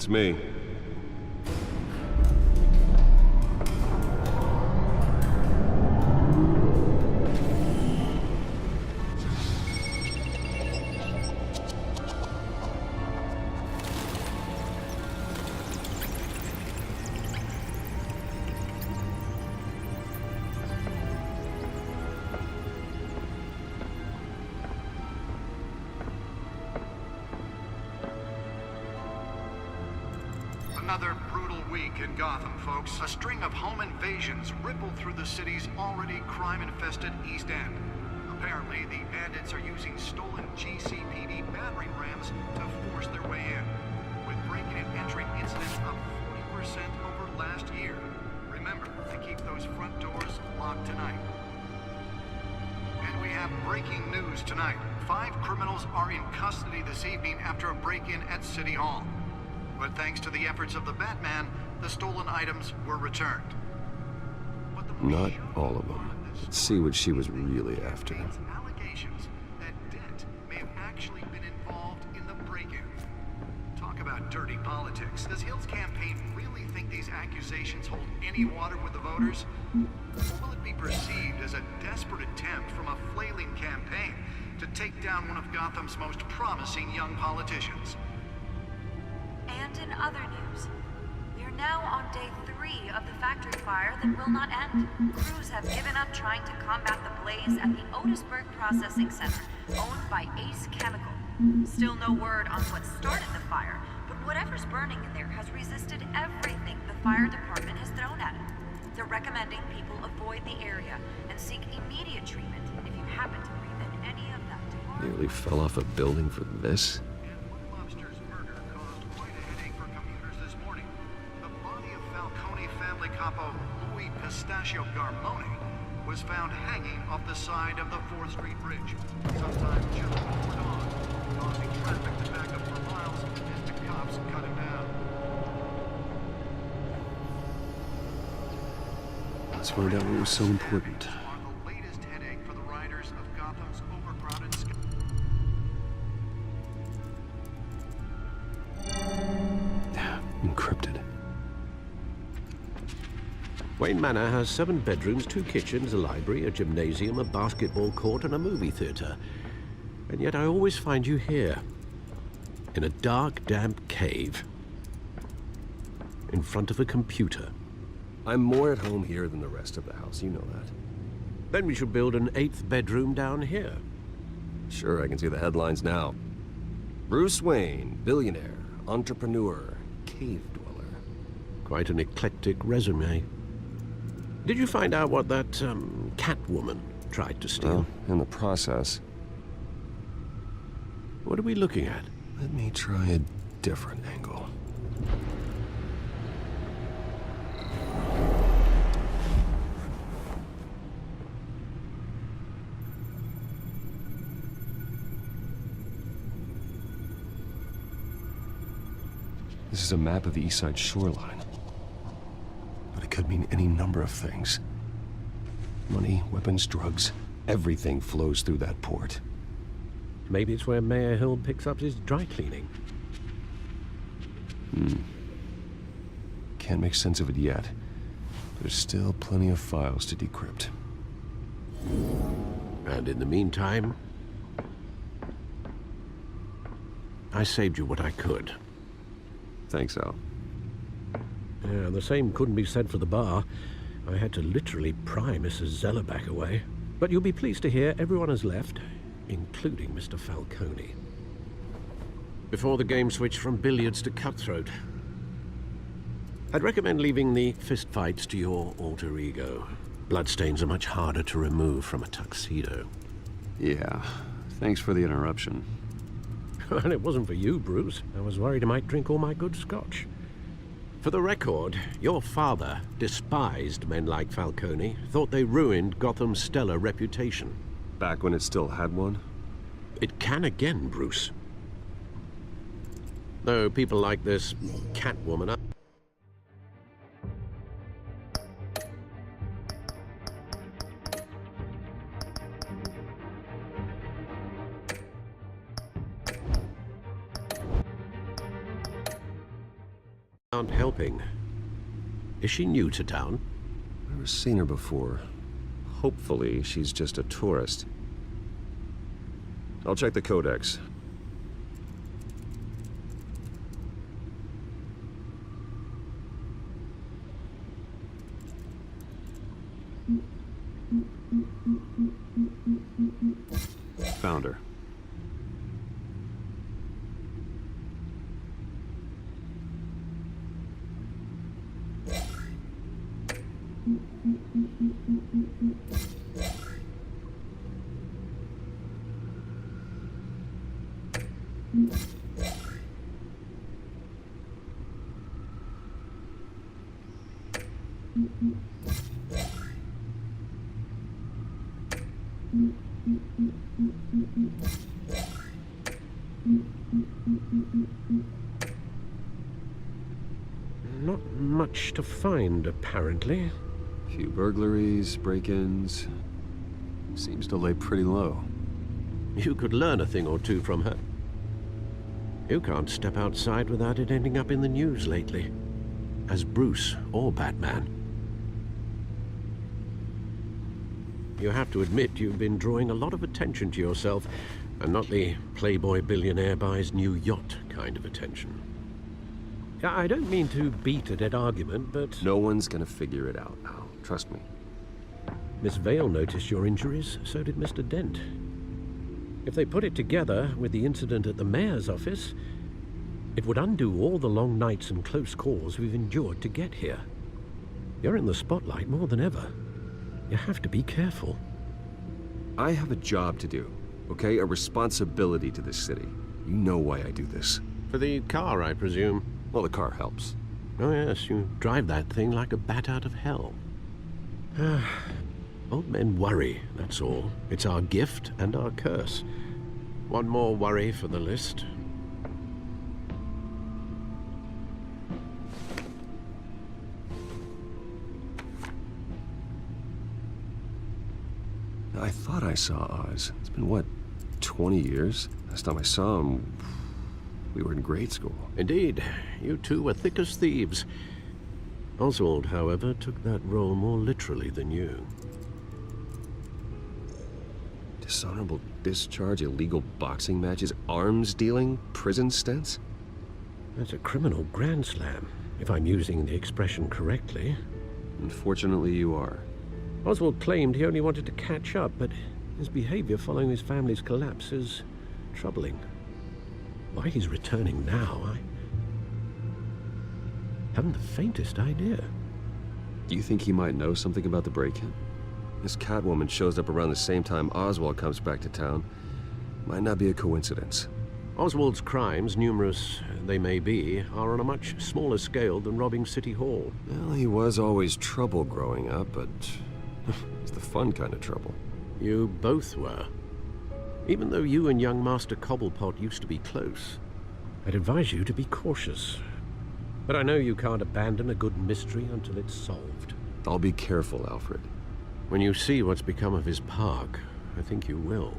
Beats me. Another brutal week in Gotham, folks. A string of home invasions rippled through the city's already crime-infested East End. Apparently, the bandits are using stolen GCPD battering rams to force their way in, with break-in and entry incidents up 40% over last year. Remember to keep those front doors locked tonight. And we have breaking news tonight. 5 criminals are in custody this evening after a break-in at City Hall. But thanks to the efforts of the Batman, the stolen items were returned. Not all of them. Let's see what she was really after. Allegations that Dent may have actually been involved in the break-in. Talk about dirty politics. Does Hill's campaign really think these accusations hold any water with the voters? Or will it be perceived as a desperate attempt from a flailing campaign to take down one of Gotham's most promising young politicians? And in other news, we are now on day 3 of the factory fire that will not end. Crews have given up trying to combat the blaze at the Otisburg Processing Center, owned by Ace Chemical. Still no word on what started the fire, but whatever's burning in there has resisted everything the fire department has thrown at it. They're recommending people avoid the area and seek immediate treatment if you happen to breathe in any of that. Nearly fell off a building for this. Pistachio Garmoni was found hanging off the side of the 4th Street Bridge, sometime just before dawn, causing traffic to back up for miles as the cops cut him down. Let's find out what was so important. On the latest headache for the riders of Gotham's overcrowded Encrypted. Wayne Manor has 7 bedrooms, 2 kitchens, a library, a gymnasium, a basketball court, and a movie theater. And yet I always find you here, in a dark, damp cave, in front of a computer. I'm more at home here than the rest of the house, you know that. Then we should build an 8th bedroom down here. Sure, I can see the headlines now. Bruce Wayne, billionaire, entrepreneur, cave dweller. Quite an eclectic resume. Did you find out what that, Catwoman tried to steal? Well, in the process. What are we looking at? Let me try a different angle. This is a map of the East Side shoreline. But it could mean any number of things. Money, weapons, drugs, everything flows through that port. Maybe it's where Mayor Hill picks up his dry cleaning. Can't make sense of it yet. There's still plenty of files to decrypt. And in the meantime, I saved you what I could. Thanks, Al. Yeah, the same couldn't be said for the bar. I had to literally pry Mrs. Zellerback away. But you'll be pleased to hear everyone has left, including Mr. Falcone. Before the game switched from billiards to cutthroat. I'd recommend leaving the fistfights to your alter ego. Bloodstains are much harder to remove from a tuxedo. Yeah, thanks for the interruption. And it wasn't for you, Bruce. I was worried I might drink all my good scotch. For the record, your father despised men like Falcone, thought they ruined Gotham's stellar reputation. Back when it still had one? It can again, Bruce. Though people like this Catwoman are... aren't helping. Is she new to town? Never seen her before. Hopefully, she's just a tourist. I'll check the codex. Found her. Not much to find, apparently. Few burglaries, break-ins. Seems to lay pretty low. You could learn a thing or two from her. You can't step outside without it ending up in the news lately. As Bruce or Batman. You have to admit you've been drawing a lot of attention to yourself, and not the playboy billionaire buys new yacht kind of attention. I don't mean to beat a dead argument, but... No one's gonna figure it out, Al. Trust me. Miss Vale noticed your injuries, so did Mr. Dent. If they put it together with the incident at the mayor's office, it would undo all the long nights and close calls we've endured to get here. You're in the spotlight more than ever. You have to be careful. I have a job to do, okay? A responsibility to this city. You know why I do this. For the car, I presume. Well, the car helps. Oh yes, you drive that thing like a bat out of hell. Old men worry, that's all. It's our gift and our curse. One more worry for the list. I thought I saw Oz. It's been, what, 20 years? Last time I saw him, we were in grade school. Indeed, you two were thick as thieves. Oswald, however, took that role more literally than you. Dishonorable discharge, illegal boxing matches, arms dealing, prison stints? That's a criminal grand slam, if I'm using the expression correctly. Unfortunately, you are. Oswald claimed he only wanted to catch up, but his behavior following his family's collapse is troubling. Why he's returning now, I haven't the faintest idea. Do you think he might know something about the break-in? This Catwoman shows up around the same time Oswald comes back to town. Might not be a coincidence. Oswald's crimes, numerous they may be, are on a much smaller scale than robbing City Hall. Well, he was always trouble growing up, but it's the fun kind of trouble. You both were. Even though you and young Master Cobblepot used to be close, I'd advise you to be cautious. But I know you can't abandon a good mystery until it's solved. I'll be careful, Alfred. When you see what's become of his park, I think you will.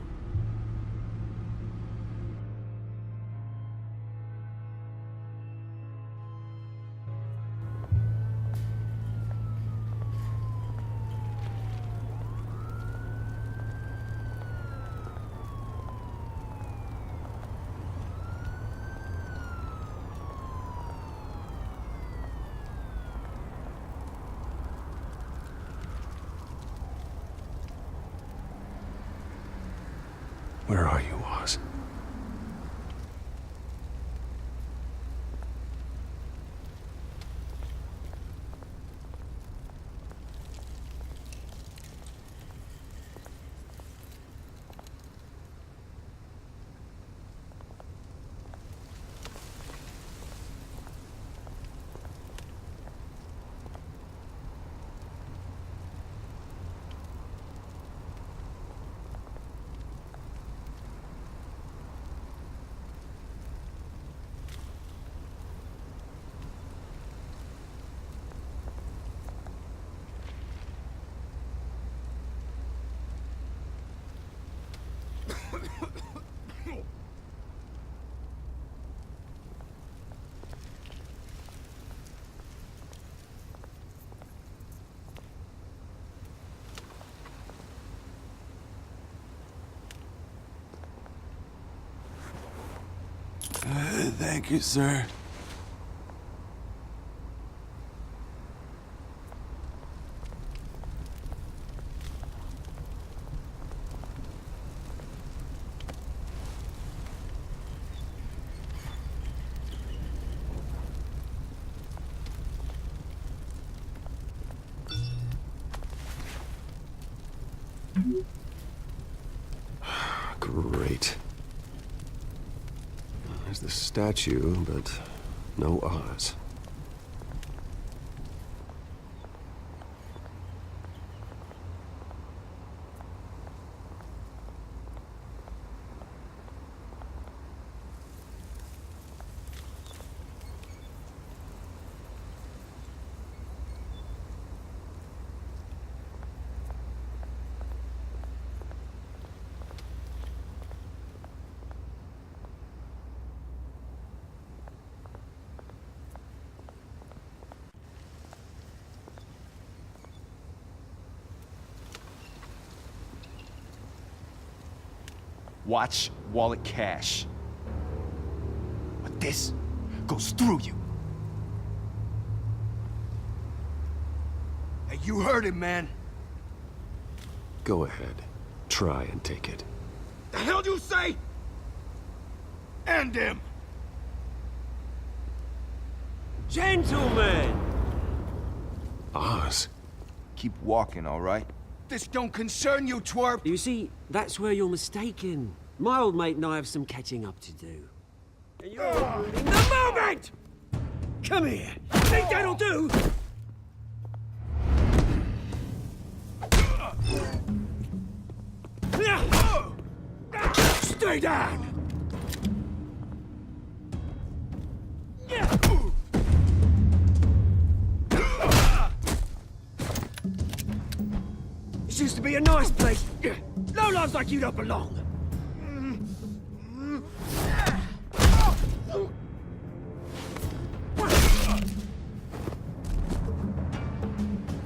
Where are you, Oz? Thank you, sir. Great. There's the statue, but no Oz. Watch wallet cash. But this goes through you. Hey, you heard him, man. Go ahead. Try and take it. The hell do you say? End him. Gentlemen! Oz? Keep walking, all right? This don't concern you, twerp. You see, that's where you're mistaken. My old mate and I have some catching up to do. And you're ruining the moment! Come here. Think that'll do? Stay down. This used to be a nice place. Lowlifes like you don't belong.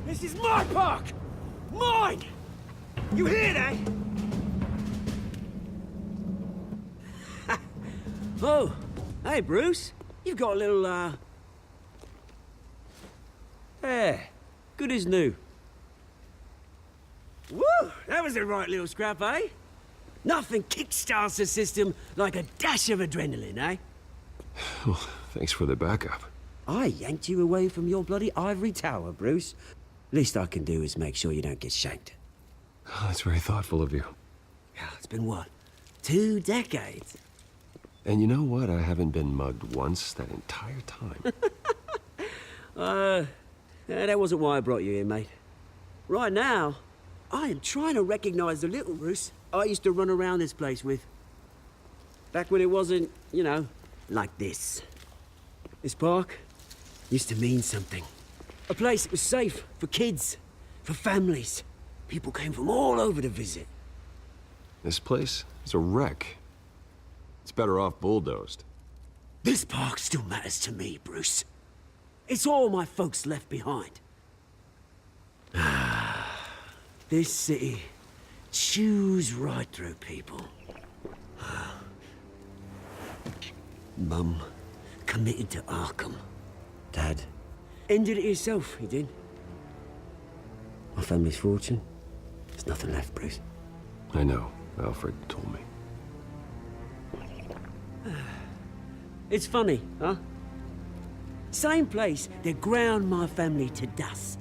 This is my park! Mine! You hear that? Oh, hey, Bruce. You've got a little, There. Good as new. Woo! That was a right little scrap, eh? Nothing kickstarts the system like a dash of adrenaline, eh? Well, thanks for the backup. I yanked you away from your bloody ivory tower, Bruce. Least I can do is make sure you don't get shanked. Oh, that's very thoughtful of you. Yeah, it's been what? 2 decades? And you know what? I haven't been mugged once that entire time. That wasn't why I brought you here, mate. Right now, I am trying to recognize the little Bruce I used to run around this place with. Back when it wasn't, you know, like this. This park used to mean something. A place that was safe for kids, for families. People came from all over to visit. This place is a wreck. It's better off bulldozed. This park still matters to me, Bruce. It's all my folks left behind. This city chews right through people. Mum committed to Arkham. Dad ended it himself, he did. My family's fortune, there's nothing left, Bruce. I know. Alfred told me. It's funny, huh? Same place that ground my family to dust.